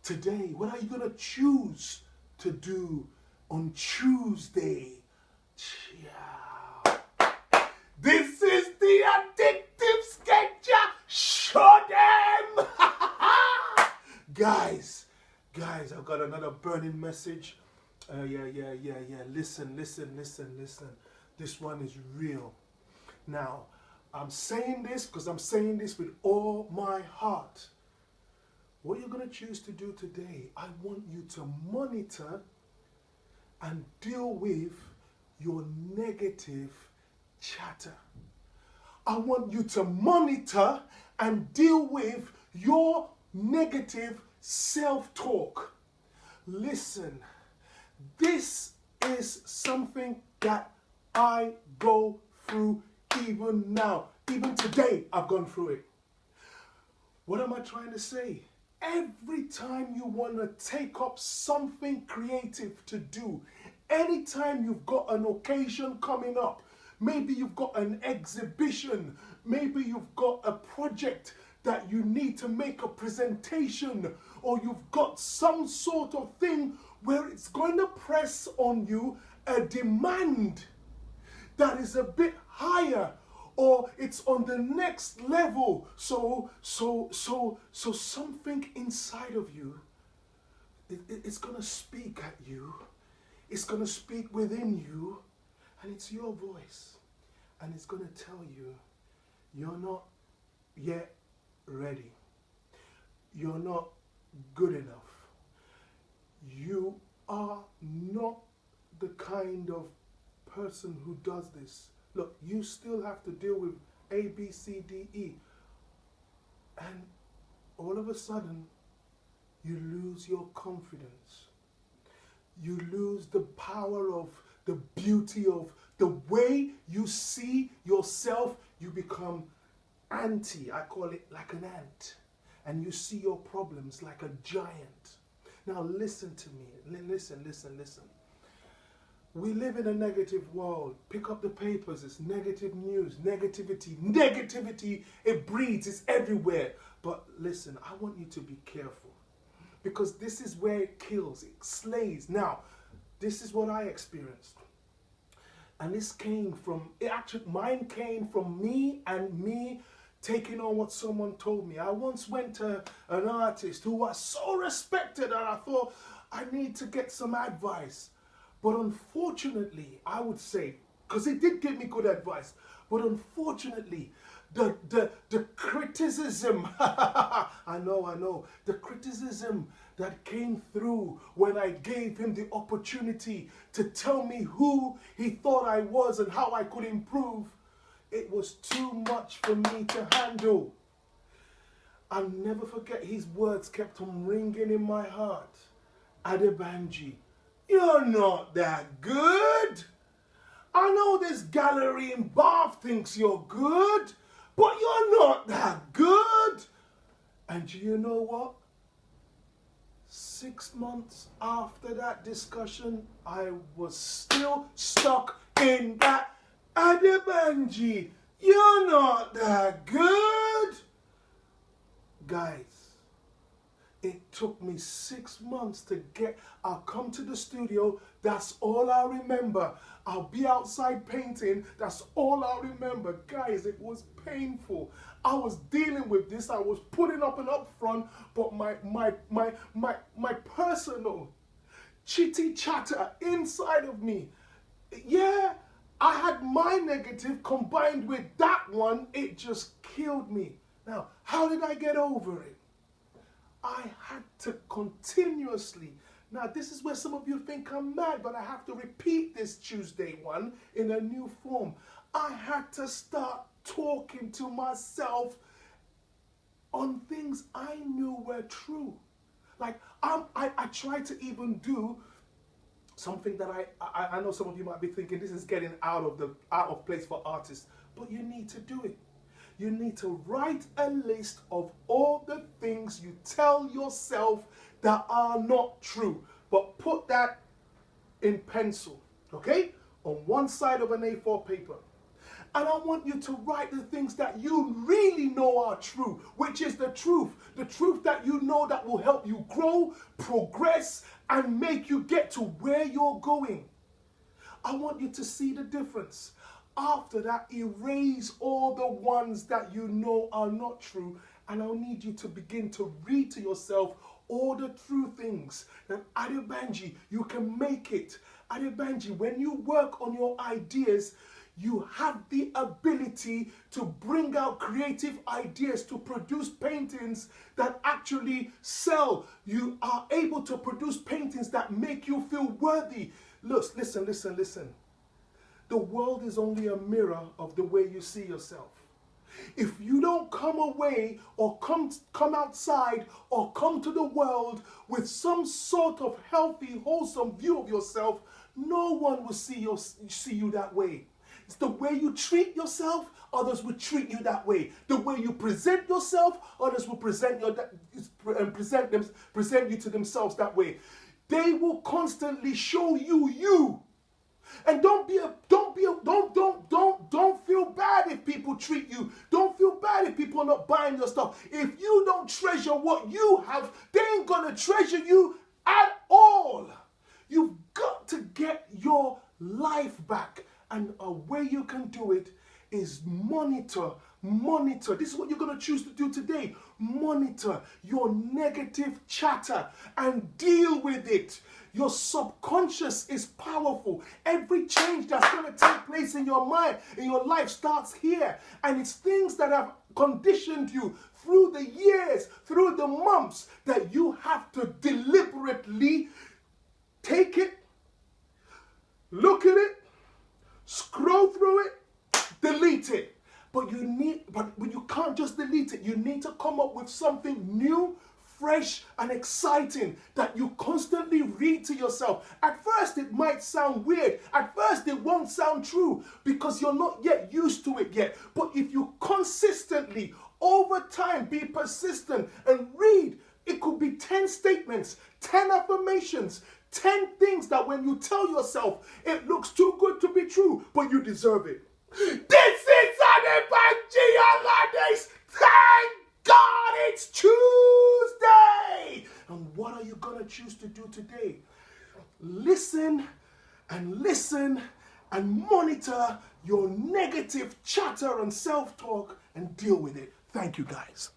Today, what are you going to choose to do on Tuesday? Yeah. This is the Addictive Sketcher. Show them! Guys, I've got another burning message. Yeah. Listen. This one is real. Now, I'm saying this because I'm saying this with all my heart. What you're going to choose to do today, I want you to monitor and deal with your negative chatter. I want you to monitor and deal with your negative self-talk. Listen, this is something that I go through even now. Even today, I've gone through it. What am I trying to say? Every time you want to take up something creative to do, anytime you've got an occasion coming up, maybe you've got an exhibition, maybe you've got a project that you need to make a presentation, or you've got some sort of thing where it's going to press on you a demand that is a bit higher, or it's on the next level. So something inside of you, it's going to speak at you. It's going to speak within you, and it's your voice. And it's going to tell you, you're not yet ready. You're not good enough. You are not the kind of person who does this. Look, you still have to deal with A, B, C, D, E. And all of a sudden, you lose your confidence. You lose the power of the beauty of the way you see yourself. You become anti, I call it like an ant. And you see your problems like a giant. Now listen to me. Listen. We live in a negative world. Pick up the papers. It's negative news, negativity. It breeds. It's everywhere. But listen, I want you to be careful, because this is where it kills. It slays. Now, this is what I experienced. And this came from, mine came from me taking on what someone told me. I once went to an artist who was so respected, and I thought, I need to get some advice. But unfortunately, I would say, because he did give me good advice, but unfortunately, the criticism, I know, the criticism that came through when I gave him the opportunity to tell me who he thought I was and how I could improve, it was too much for me to handle. I'll never forget, his words kept on ringing in my heart. Adebanji, you're not that good. I know this gallery in Bath thinks you're good, but you're not that good. And you know what? 6 months after that discussion, I was still stuck in that Adebanji, you're not that good. Guys, it took me 6 months to I'll come to the studio, that's all I remember. I'll be outside painting, that's all I remember. Guys, it was painful. I was dealing with this, I was putting up and up front, but my personal chitty chatter inside of me, yeah, I had my negative combined with that one, it just killed me. Now, how did I get over it? I had to continuously. Now, this is where some of you think I'm mad, but I have to repeat this Tuesday one in a new form. I had to start talking to myself on things I knew were true. Like, I tried to even do something that I know some of you might be thinking, this is getting out of place for artists, but you need to do it. You need to write a list of all the things you tell yourself that are not true, but put that in pencil, okay, on one side of an A4 paper. And I want you to write the things that you really know are true, which is the truth that you know that will help you grow, progress, and make you get to where you're going. I want you to see the difference. After that, erase all the ones that you know are not true, and I'll need you to begin to read to yourself all the true things. That Adebanji, you can make it. Adebanji, when you work on your ideas, you have the ability to bring out creative ideas to produce paintings that actually sell. You are able to produce paintings that make you feel worthy. Look, listen. The world is only a mirror of the way you see yourself. If you don't come away or come outside or come to the world with some sort of healthy, wholesome view of yourself, no one will see you that way. It's the way you treat yourself, others will treat you that way. The way you present yourself, others will present you to themselves that way. They will constantly show you. And don't feel bad if people treat you. Don't feel bad if people are not buying your stuff. If you don't treasure what you have, they ain't gonna treasure you at all. You've got to get your life back. And a way you can do it is monitor. This is what you're going to choose to do today. Monitor your negative chatter and deal with it. Your subconscious is powerful. Every change that's going to take place in your mind, in your life, starts here. And it's things that have conditioned you through the years, through the months, that you have to deliberately take it, look at it, scroll through it, delete it. But you can't just delete it. You need to come up with something new, fresh, and exciting that you constantly read to yourself. At first, it might sound weird. At first, it won't sound true because you're not yet used to it yet. But if you consistently, over time, be persistent and read, it could be 10 statements, 10 affirmations, 10 things that when you tell yourself, it looks too good to be true, but you deserve it. This is Adebanji Alades. Thank God it's Tuesday. And what are you going to choose to do today? Listen and monitor your negative chatter and self-talk and deal with it. Thank you, guys.